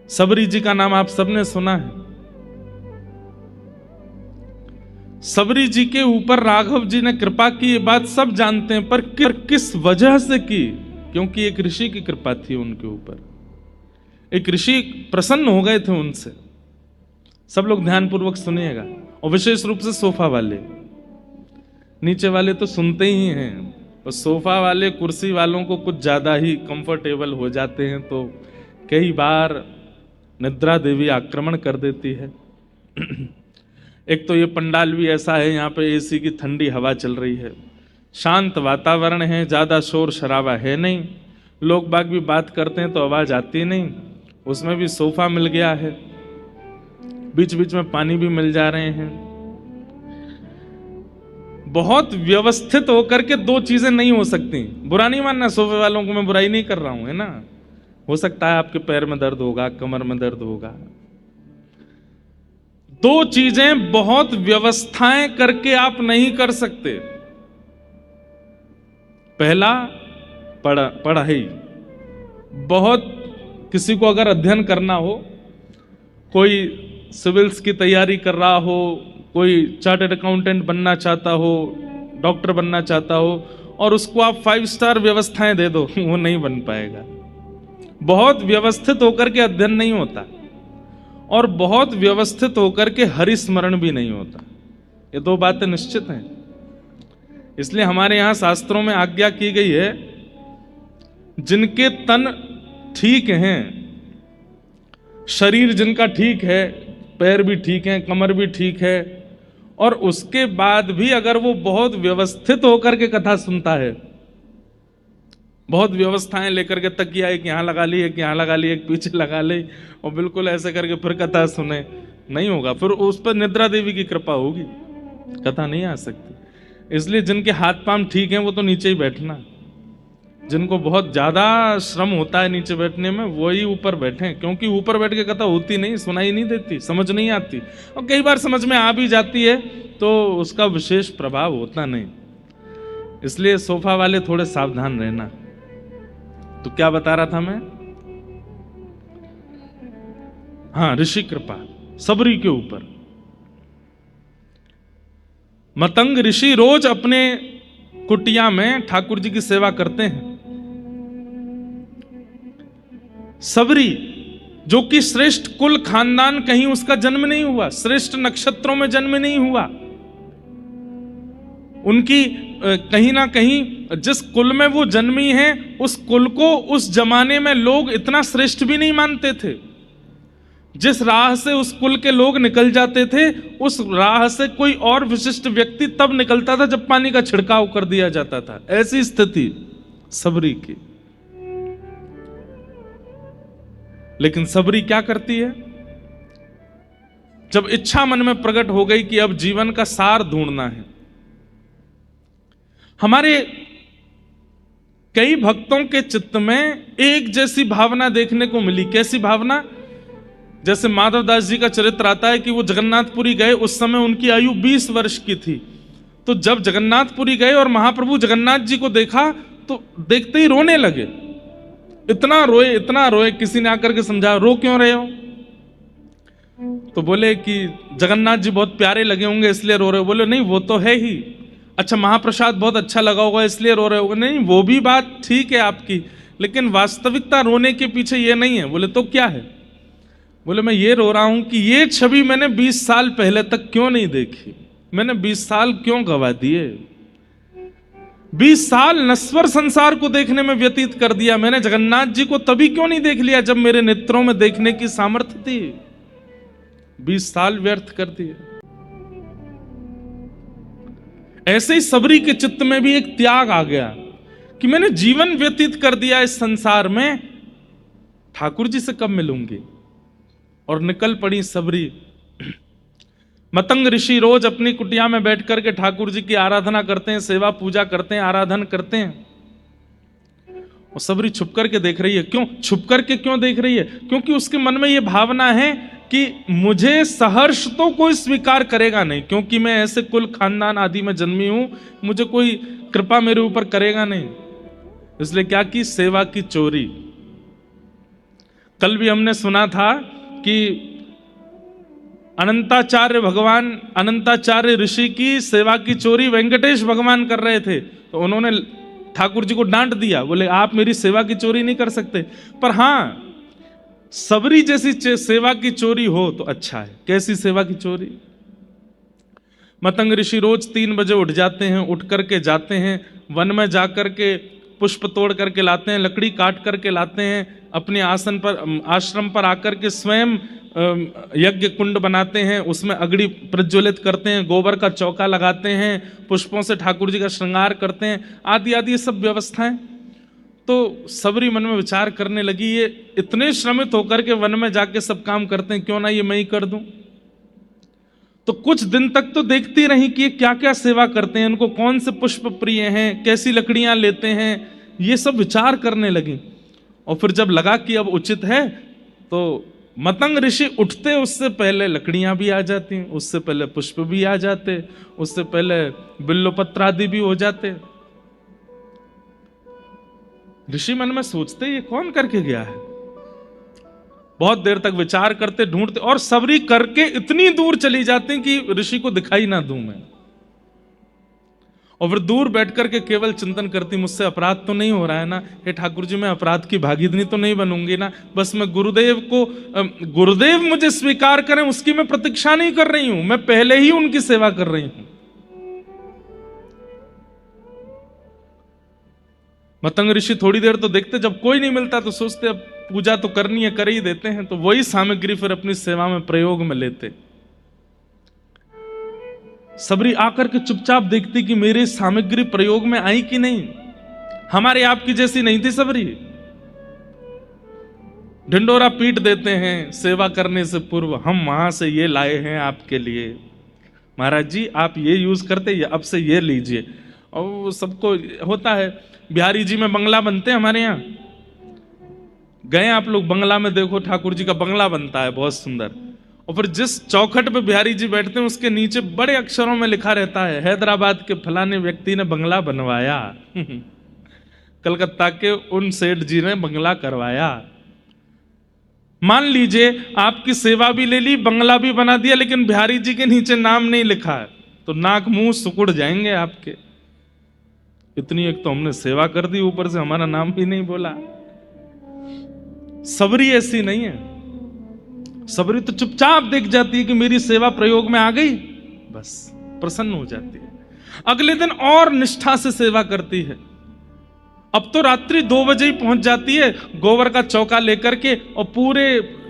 सबरी जी का नाम आप सबने सुना है। सबरी जी के ऊपर राघव जी ने कृपा की, ये बात सब जानते हैं, पर किस वजह से की? क्योंकि एक ऋषि की कृपा थी उनके ऊपर। एक ऋषि प्रसन्न हो गए थे उनसे। सब लोग ध्यानपूर्वक सुनिएगा, और विशेष रूप से सोफा वाले। नीचे वाले तो सुनते ही हैं, और सोफा वाले कुर्सी वालों को कुछ ज्यादा ही कंफर्टेबल हो जाते हैं, तो कई बार निद्रा देवी आक्रमण कर देती है। एक तो ये पंडाल भी ऐसा है, यहाँ पे एसी की ठंडी हवा चल रही है, शांत वातावरण है, ज्यादा शोर शराबा है नहीं, लोग बाग भी बात करते हैं तो आवाज आती नहीं, उसमें भी सोफा मिल गया है, बीच बीच में पानी भी मिल जा रहे हैं। बहुत व्यवस्थित होकर के दो चीजें नहीं हो सकती। बुरा नहीं मानना, सोफे वालों को मैं बुराई नहीं कर रहा हूं, है ना। हो सकता है आपके पैर में दर्द होगा, कमर में दर्द होगा। दो चीजें बहुत व्यवस्थाएं करके आप नहीं कर सकते। पहला पढ़ाई। बहुत किसी को अगर अध्ययन करना हो, कोई सिविल्स की तैयारी कर रहा हो, कोई चार्टर्ड अकाउंटेंट बनना चाहता हो, डॉक्टर बनना चाहता हो, और उसको आप 5 स्टार व्यवस्थाएं दे दो, वो नहीं बन पाएगा। बहुत व्यवस्थित होकर के अध्ययन नहीं होता, और बहुत व्यवस्थित होकर के हरिस्मरण भी नहीं होता। ये दो बातें निश्चित हैं। इसलिए हमारे यहां शास्त्रों में आज्ञा की गई है, जिनके तन ठीक हैं, शरीर जिनका ठीक है, पैर भी ठीक है, कमर भी ठीक है, और उसके बाद भी अगर वो बहुत व्यवस्थित होकर के कथा सुनता है, बहुत व्यवस्थाएं लेकर के, तकिया एक यहां लगा ली, एक यहां लगा ली, एक पीछे लगा ली, और बिल्कुल ऐसे करके फिर कथा सुने, नहीं होगा। फिर उस पर निद्रा देवी की कृपा होगी, कथा नहीं आ सकती। इसलिए जिनके हाथ पांव ठीक हैं वो तो नीचे ही बैठना, जिनको बहुत ज्यादा श्रम होता है नीचे बैठने में, वही ऊपर बैठे, क्योंकि ऊपर बैठ के कथा होती नहीं, सुनाई नहीं देती, समझ नहीं आती, और कई बार समझ में आ भी जाती है तो उसका विशेष प्रभाव होता नहीं। इसलिए सोफा वाले थोड़े सावधान रहना। तो क्या बता रहा था मैं? हाँ, ऋषि कृपा सबरी के ऊपर। मतंग ऋषि रोज अपने कुटिया में ठाकुर जी की सेवा करते हैं। सबरी, जो कि श्रेष्ठ कुल खानदान, कहीं उसका जन्म नहीं हुआ, श्रेष्ठ नक्षत्रों में जन्म नहीं हुआ, उनकी कहीं ना कहीं जिस कुल में वो जन्मी है, उस कुल को उस जमाने में लोग इतना श्रेष्ठ भी नहीं मानते थे। जिस राह से उस कुल के लोग निकल जाते थे, उस राह से कोई और विशिष्ट व्यक्ति तब निकलता था जब पानी का छिड़काव कर दिया जाता था। ऐसी स्थिति सबरी की। लेकिन सबरी क्या करती है? जब इच्छा मन में प्रकट हो गई कि अब जीवन का सार ढूंढना है। हमारे कई भक्तों के चित्त में एक जैसी भावना देखने को मिली। कैसी भावना? जैसे माधवदास जी का चरित्र आता है कि वो जगन्नाथपुरी गए, उस समय उनकी आयु 20 वर्ष की थी। तो जब जगन्नाथपुरी गए और महाप्रभु जगन्नाथ जी को देखा, तो देखते ही रोने लगे। इतना रोए, किसी ने आकर के समझा, रो क्यों रहे हो? तो बोले कि जगन्नाथ जी बहुत प्यारे लगे होंगे इसलिए रो रहे हो। बोले नहीं, वो तो है ही। अच्छा, महाप्रसाद बहुत अच्छा लगा होगा इसलिए रो रहे होगे। नहीं, वो भी बात ठीक है आपकी, लेकिन वास्तविकता रोने के पीछे ये नहीं है। बोले तो क्या है? बोले मैं ये रो रहा हूं कि ये छवि मैंने 20 साल पहले तक क्यों नहीं देखी, मैंने 20 साल क्यों गवा दिए, 20 साल नश्वर संसार को देखने में व्यतीत कर दिया। मैंने जगन्नाथ जी को तभी क्यों नहीं देख लिया जब मेरे नेत्रों में देखने की सामर्थ्य थी। 20 साल व्यर्थ कर दिए। ऐसे ही सबरी के चित्त में भी एक त्याग आ गया कि मैंने जीवन व्यतीत कर दिया इस संसार में, ठाकुर जी से कब मिलूंगी। और निकल पड़ी सबरी। मतंग ऋषि रोज अपनी कुटिया में बैठ करके ठाकुर जी की आराधना करते हैं, सेवा पूजा करते हैं, आराधन करते हैं। और सबरी छुप करके देख रही है। क्यों छुप करके क्यों देख रही है? क्योंकि उसके मन में यह भावना है कि मुझे सहर्ष तो कोई स्वीकार करेगा नहीं, क्योंकि मैं ऐसे कुल खानदान आदि में जन्मी हूं, मुझे कोई कृपा मेरे ऊपर करेगा नहीं। इसलिए क्या की? सेवा की चोरी। कल भी हमने सुना था कि अनंताचार्य भगवान, अनंताचार्य ऋषि की सेवा की चोरी वेंकटेश भगवान कर रहे थे, तो उन्होंने ठाकुर जी को डांट दिया, बोले आप मेरी सेवा की चोरी नहीं कर सकते। पर हां, सबरी जैसी सेवा की चोरी हो तो अच्छा है। कैसी सेवा की चोरी? मतंग ऋषि रोज 3 बजे उठ जाते हैं, उठ करके जाते हैं वन में, जाकर के पुष्प तोड़ करके लाते हैं, लकड़ी काट करके लाते हैं, अपने आसन पर, आश्रम पर आकर के स्वयं यज्ञ कुंड बनाते हैं, उसमें अग्नि प्रज्वलित करते हैं, गोबर का चौका लगाते हैं, पुष्पों से ठाकुर जी का श्रृंगार करते हैं, आदि आदि ये सब व्यवस्थाएं। तो सबरी मन में विचार करने लगी, ये इतने श्रमित होकर के वन में जाके सब काम करते हैं, क्यों ना ये मैं ही कर दूं। तो कुछ दिन तक तो देखती रही कि ये क्या क्या सेवा करते हैं, इनको कौन से पुष्प प्रिय हैं, कैसी लकड़ियां लेते हैं, ये सब विचार करने लगी। और फिर जब लगा कि अब उचित है, तो मतंग ऋषि उठते उससे पहले लकड़ियां भी आ जाती, उससे पहले पुष्प भी आ जाते, उससे पहले बिल्वपत्र आदि भी हो जाते। ऋषि मन में सोचते ये कौन करके गया है, बहुत देर तक विचार करते, ढूंढते, और सबरी करके इतनी दूर चली जाती कि ऋषि को दिखाई ना दूं मैं। और फिर दूर बैठ करके केवल चिंतन करती, मुझसे अपराध तो नहीं हो रहा है ना, हे ठाकुर जी मैं अपराध की भागीदारी तो नहीं बनूंगी ना, बस मैं गुरुदेव मुझे स्वीकार करें उसकी मैं प्रतीक्षा नहीं कर रही हूं, मैं पहले ही उनकी सेवा कर रही हूं। मतंग ऋषि थोड़ी देर तो देखते, जब कोई नहीं मिलता तो सोचते अब पूजा तो करनी है, कर ही देते हैं, तो वही सामग्री फिर अपनी सेवा में प्रयोग में लेते। सबरी आकर के चुपचाप देखती कि मेरी सामग्री प्रयोग में आई कि नहीं। हमारे आपकी जैसी नहीं थी सबरी, ढिंडोरा पीट देते हैं सेवा करने से पूर्व, हम वहां से ये लाए हैं आपके लिए, महाराज जी आप ये यूज करते, ये अब से ये लीजिए। और सबको होता है, बिहारी जी में बंगला बनते हैं हमारे यहाँ, गए आप लोग बंगला में देखो, ठाकुर जी का बंगला बनता है बहुत सुंदर, और फिर जिस चौखट पे बिहारी जी बैठते हैं उसके नीचे बड़े अक्षरों में लिखा रहता है, हैदराबाद के फलाने व्यक्ति ने बंगला बनवाया, कलकत्ता के उन सेठ जी ने बंगला करवाया। मान लीजिए आपकी सेवा भी ले ली, बंगला भी बना दिया, लेकिन बिहारी जी के नीचे नाम नहीं लिखा है, तो नाक मुंह सुकुड़ जाएंगे आपके। इतनी एक तो हमने सेवा कर दी, ऊपर से हमारा नाम भी नहीं बोला। सबरी ऐसी नहीं है, सबरी तो चुपचाप देख जाती है कि मेरी सेवा प्रयोग में आ गई, बस प्रसन्न हो जाती है। अगले दिन और निष्ठा से सेवा करती है। अब तो रात्रि 2 बजे ही पहुंच जाती है, गोबर का चौका लेकर के, और पूरे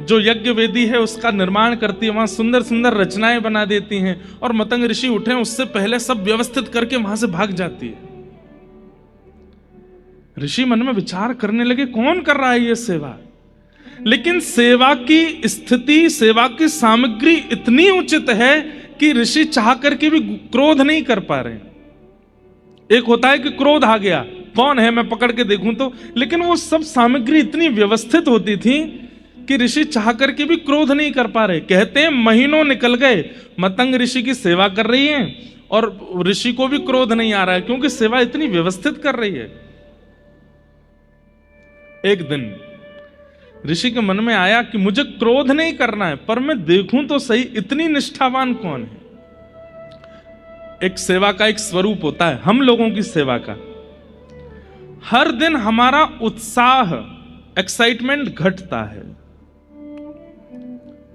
जो यज्ञ वेदी है उसका निर्माण करती है, वहां सुंदर सुंदर रचनाएं बना देती हैं, और मतंग ऋषि उठे उससे पहले सब व्यवस्थित करके वहां से भाग जाती है। ऋषि मन में विचार करने लगे कौन कर रहा है ये सेवा, लेकिन सेवा की स्थिति, सेवा की सामग्री इतनी उचित है कि ऋषि चाह करके भी क्रोध नहीं कर पा रहे। एक होता है कि क्रोध आ गया, कौन है मैं पकड़ के देखूं तो, लेकिन वो सब सामग्री इतनी व्यवस्थित होती थी कि ऋषि चाह करके भी क्रोध नहीं कर पा रहे। कहते हैं महीनों निकल गए, मतंग ऋषि की सेवा कर रही है और ऋषि को भी क्रोध नहीं आ रहा है, क्योंकि सेवा इतनी व्यवस्थित कर रही है। एक दिन ऋषि के मन में आया कि मुझे क्रोध नहीं करना है, पर मैं देखूं तो सही इतनी निष्ठावान कौन है। एक सेवा का एक स्वरूप होता है, हम लोगों की सेवा का, हर दिन हमारा उत्साह, एक्साइटमेंट घटता है,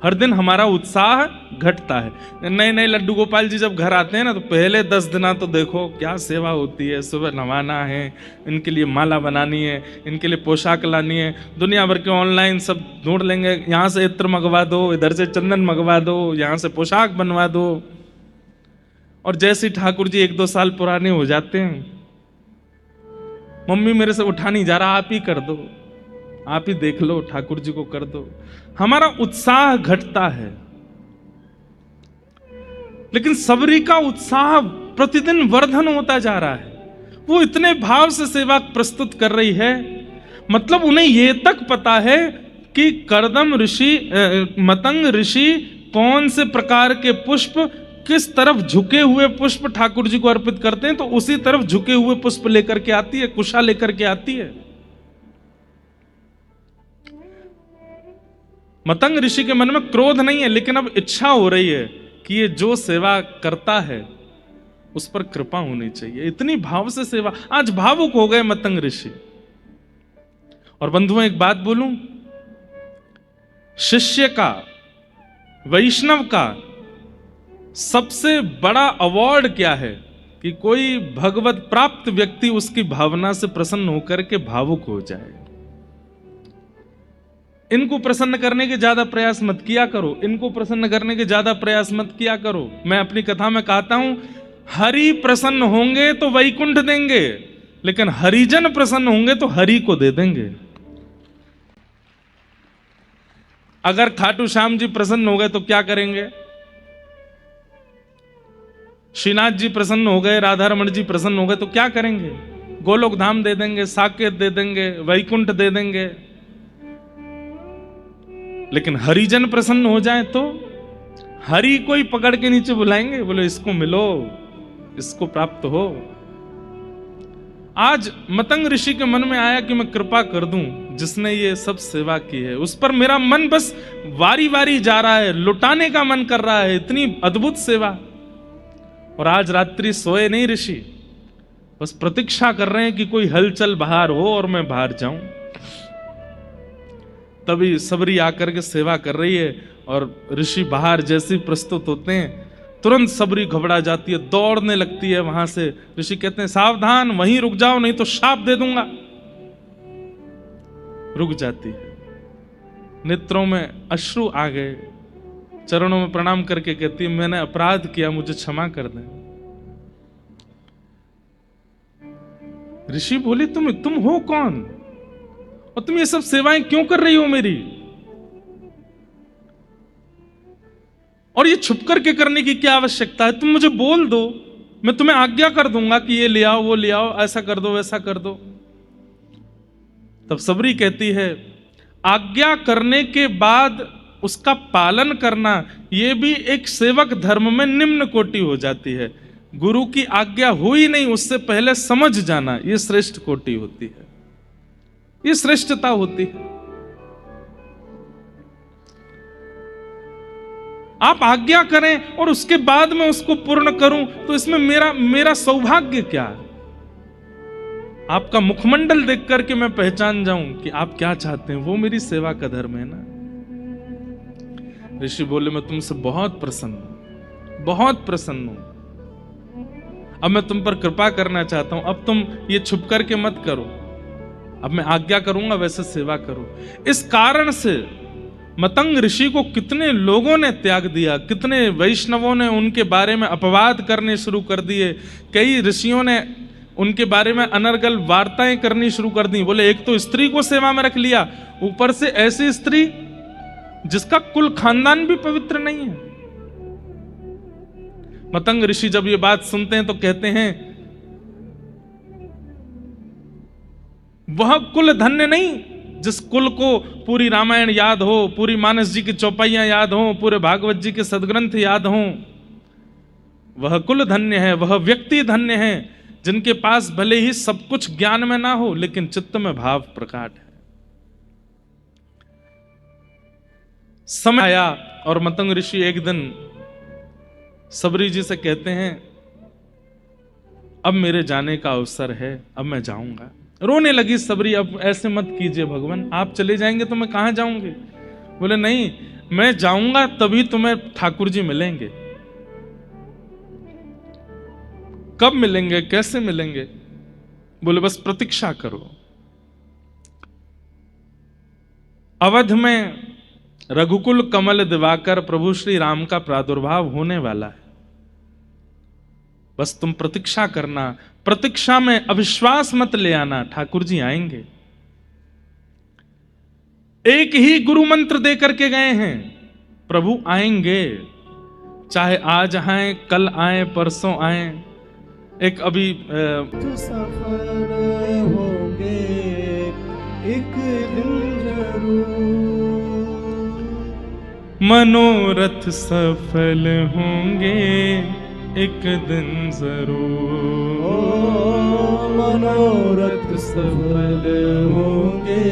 हर दिन हमारा उत्साह घटता है। नए नए लड्डू गोपाल जी जब घर आते हैं ना, तो पहले 10 दिन तो देखो क्या सेवा होती है, सुबह नवाना है, इनके लिए माला बनानी है, इनके लिए पोशाक लानी है, दुनिया भर के ऑनलाइन सब ढूंढ लेंगे, यहाँ से इत्र मंगवा दो, इधर से चंदन मंगवा दो, यहाँ से पोशाक बनवा दो। और जैसे ठाकुर जी 1-2 साल पुराने हो जाते हैं, मम्मी मेरे से उठा नहीं जा रहा, आप ही कर दो, आप ही देख लो, ठाकुर जी को कर दो। हमारा उत्साह घटता है। लेकिन सबरी का उत्साह प्रतिदिन वर्धन होता जा रहा है। वो इतने भाव से सेवा प्रस्तुत कर रही है, मतलब उन्हें यह तक पता है कि कर्दम ऋषि, मतंग ऋषि कौन से प्रकार के पुष्प, किस तरफ झुके हुए पुष्प ठाकुर जी को अर्पित करते हैं, तो उसी तरफ झुके हुए पुष्प लेकर के आती है, कुशा लेकर के आती है। मतंग ऋषि के मन में क्रोध नहीं है, लेकिन अब इच्छा हो रही है कि ये जो सेवा करता है उस पर कृपा होनी चाहिए। इतनी भाव से सेवा, आज भावुक हो गए मतंग ऋषि। और बंधुओं एक बात बोलूं, शिष्य का, वैष्णव का सबसे बड़ा अवार्ड क्या है कि कोई भगवत प्राप्त व्यक्ति उसकी भावना से प्रसन्न होकर के भावुक हो जाए। इनको प्रसन्न करने के ज्यादा प्रयास मत किया करो, इनको प्रसन्न करने के ज्यादा प्रयास मत किया करो। मैं अपनी कथा में कहता हूं, हरि प्रसन्न होंगे तो वैकुंठ देंगे, लेकिन हरिजन प्रसन्न होंगे तो हरि को दे देंगे। अगर खाटू श्याम जी प्रसन्न हो गए तो क्या करेंगे? श्रीनाथ जी प्रसन्न हो गए, राधा रमण जी प्रसन्न हो गए तो क्या करेंगे? गोलोक धाम दे देंगे, साकेत दे देंगे, वैकुंठ दे देंगे। लेकिन हरिजन प्रसन्न हो जाए तो हरि को ही पकड़ के नीचे बुलाएंगे, बोले इसको मिलो, इसको प्राप्त हो। आज मतंग ऋषि के मन में आया कि मैं कृपा कर दूं जिसने ये सब सेवा की है, उस पर मेरा मन बस वारी वारी जा रहा है, लुटाने का मन कर रहा है, इतनी अद्भुत सेवा। और आज रात्रि सोए नहीं ऋषि, बस प्रतीक्षा कर रहे हैं कि कोई हलचल बाहर हो और मैं बाहर जाऊं। तभी सबरी आकर के सेवा कर रही है और ऋषि बाहर जैसे प्रस्तुत होते हैं तुरंत सबरी घबरा जाती है, दौड़ने लगती है वहां से। ऋषि कहते हैं सावधान, वहीं रुक जाओ नहीं तो शाप दे दूंगा। रुक जाती है, नेत्रों में अश्रु आ गए, चरणों में प्रणाम करके कहती है मैंने अपराध किया, मुझे क्षमा कर दें। ऋषि बोले तुम हो कौन और तुम ये सब सेवाएं क्यों कर रही हो मेरी, और ये छुप करके करने की क्या आवश्यकता है? तुम मुझे बोल दो, मैं तुम्हें आज्ञा कर दूंगा कि ये ले आओ, वो ले आओ, ऐसा कर दो, वैसा कर दो। तब सबरी कहती है आज्ञा करने के बाद उसका पालन करना यह भी एक सेवक धर्म में निम्न कोटि हो जाती है। गुरु की आज्ञा हुई नहीं उससे पहले समझ जाना, यह श्रेष्ठ कोटि होती है, यह श्रेष्ठता होती है। आप आज्ञा करें और उसके बाद में उसको पूर्ण करूं तो इसमें मेरा सौभाग्य क्या है? आपका मुखमंडल देख करके मैं पहचान जाऊं कि आप क्या चाहते हैं, वो मेरी सेवा का धर्म है ना। ऋषि बोले मैं तुमसे बहुत प्रसन्न हूं, बहुत प्रसन्न हूं। अब मैं तुम पर कृपा करना चाहता हूं, अब तुम ये छुप करके मत करो, अब मैं आज्ञा करूंगा वैसे सेवा करो। इस कारण से मतंग ऋषि को कितने लोगों ने त्याग दिया, कितने वैष्णवों ने उनके बारे में अपवाद करने शुरू कर दिए, कई ऋषियों ने उनके बारे में अनर्गल वार्ताएं करनी शुरू कर दी। बोले एक तो स्त्री को सेवा में रख लिया, ऊपर से ऐसी स्त्री जिसका कुल खानदान भी पवित्र नहीं है। मतंग ऋषि जब ये बात सुनते हैं तो कहते हैं वह कुल धन्य नहीं जिस कुल को पूरी रामायण याद हो, पूरी मानस जी की चौपाइयां याद हो, पूरे भागवत जी के सदग्रंथ याद हो। वह कुल धन्य है, वह व्यक्ति धन्य है जिनके पास भले ही सब कुछ ज्ञान में ना हो लेकिन चित्त में भाव प्रकट है। समय आया और मतंग ऋषि एक दिन सबरी जी से कहते हैं अब मेरे जाने का अवसर है, अब मैं जाऊंगा। रोने लगी सबरी, अब ऐसे मत कीजिए भगवान, आप चले जाएंगे तो मैं कहां जाऊंगी। बोले नहीं, मैं जाऊंगा तभी तुम्हें ठाकुर जी मिलेंगे। कब मिलेंगे, कैसे मिलेंगे? बोले बस प्रतीक्षा करो। अवध में रघुकुल कमल दिवाकर प्रभु श्री राम का प्रादुर्भाव होने वाला है, बस तुम प्रतीक्षा करना। प्रतीक्षा में अविश्वास मत ले आना, ठाकुर जी आएंगे। एक ही गुरु मंत्र दे करके गए हैं, प्रभु आएंगे, चाहे आज आए, कल आए, परसों आए। एक अभी सफल होंगे एक दिन जरूर, मनोरथ सफल होंगे एक दिन जरूर। मनोरथ सफल होंगे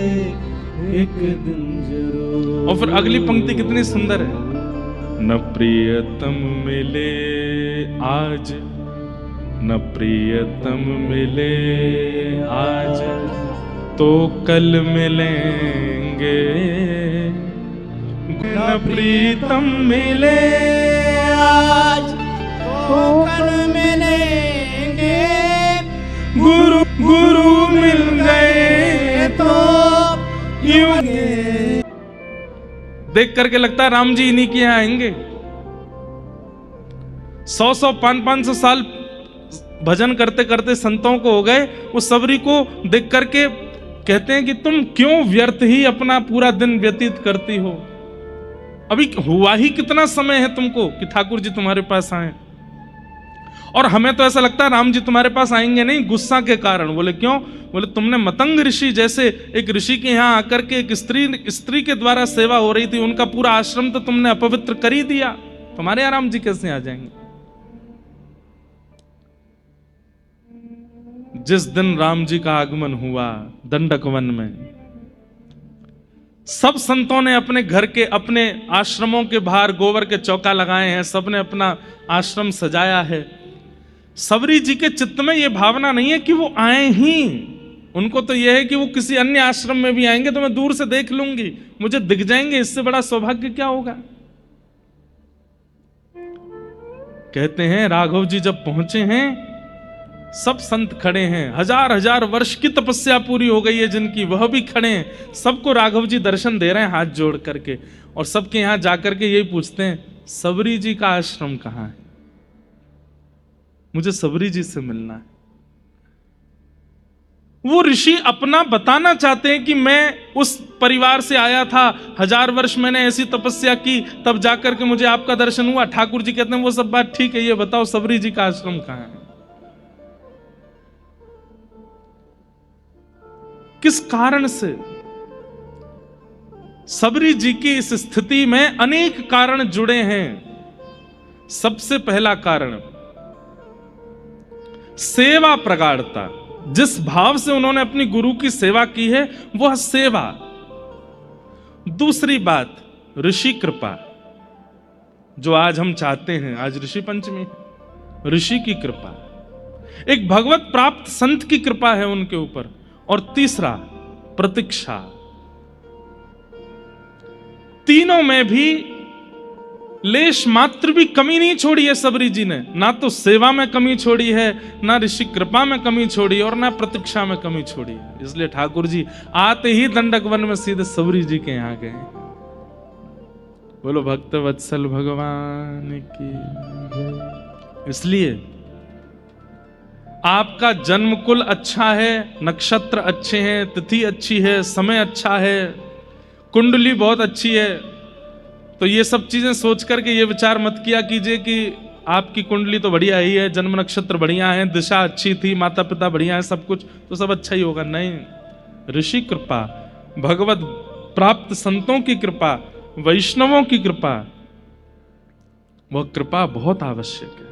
एक दिन जरूर। और फिर अगली पंक्ति कितनी सुंदर है, न प्रियतम मिले आज, न प्रियतम मिले आज, तो कल मिलेंगे, न प्रीतम मिले आज तो कल मिलेंगे, गुरु गुरु मिल गए तो यूं। देख करके लगता है राम जी इन्हीं के यहाँ आएंगे। 100 500 साल भजन करते करते संतों को हो गए, वो सबरी को देख करके कहते हैं कि तुम क्यों व्यर्थ ही अपना पूरा दिन व्यतीत करती हो, अभी हुआ ही कितना समय है तुमको कि ठाकुर जी तुम्हारे पास आए। और हमें तो ऐसा लगता है राम जी तुम्हारे पास आएंगे नहीं, गुस्सा के कारण। बोले क्यों? बोले तुमने मतंग ऋषि जैसे एक ऋषि के यहाँ आकर के एक स्त्री के द्वारा सेवा हो रही थी, उनका पूरा आश्रम तो तुमने अपवित्र कर ही दिया, तुम्हारे यहाँ राम जी कैसे आ जाएंगे? जिस दिन राम जी का आगमन हुआ दंडक वन में, सब संतों ने अपने घर के अपने आश्रमों के बाहर गोबर के चौका लगाए हैं, सबने अपना आश्रम सजाया है। सबरी जी के चित्त में यह भावना नहीं है कि वो आए ही, उनको तो यह है कि वो किसी अन्य आश्रम में भी आएंगे तो मैं दूर से देख लूंगी, मुझे दिख जाएंगे, इससे बड़ा सौभाग्य क्या होगा। कहते हैं राघव जी जब पहुंचे हैं, सब संत खड़े हैं, 1000 वर्ष की तपस्या पूरी हो गई है जिनकी, वह भी खड़े हैं, सबको राघव जी दर्शन दे रहे हैं हाथ जोड़ करके, और सबके यहां जाकर के यही पूछते हैं सबरी जी का आश्रम कहां है, मुझे सबरी जी से मिलना है। वो ऋषि अपना बताना चाहते हैं कि मैं उस परिवार से आया था, 1000 वर्ष मैंने ऐसी तपस्या की, तब जाकर के मुझे आपका दर्शन हुआ। ठाकुर जी कहते हैं वो सब बात ठीक है, ये बताओ सबरी जी का आश्रम कहां है। किस कारण से? सबरी जी की इस स्थिति में अनेक कारण जुड़े हैं। सबसे पहला कारण सेवा प्रगाढ़ता, जिस भाव से उन्होंने अपनी गुरु की सेवा की है वह सेवा। दूसरी बात ऋषि कृपा, जो आज हम चाहते हैं, आज ऋषि पंचमी, ऋषि की कृपा, एक भगवत प्राप्त संत की कृपा है उनके ऊपर। और तीसरा प्रतीक्षा। तीनों में भी लेश मात्र भी कमी नहीं छोड़ी है सबरी जी ने, ना तो सेवा में कमी छोड़ी है, ना ऋषि कृपा में कमी छोड़ी और ना प्रतीक्षा में कमी छोड़ी है। इसलिए ठाकुर जी आते ही दंडक वन में सीधे सबरी जी के यहां गए। बोलो भक्त वत्सल भगवान की। इसलिए आपका जन्म कुल अच्छा है, नक्षत्र अच्छे हैं, तिथि अच्छी है, समय अच्छा है, कुंडली बहुत अच्छी है, तो ये सब चीजें सोच करके ये विचार मत किया कीजिए कि आपकी कुंडली तो बढ़िया ही है, जन्म नक्षत्र बढ़िया है, दिशा अच्छी थी, माता पिता बढ़िया है, सब कुछ तो सब अच्छा ही होगा। नहीं, ऋषि कृपा, भगवत प्राप्त संतों की कृपा, वैष्णवों की कृपा, वह कृपा बहुत आवश्यक है।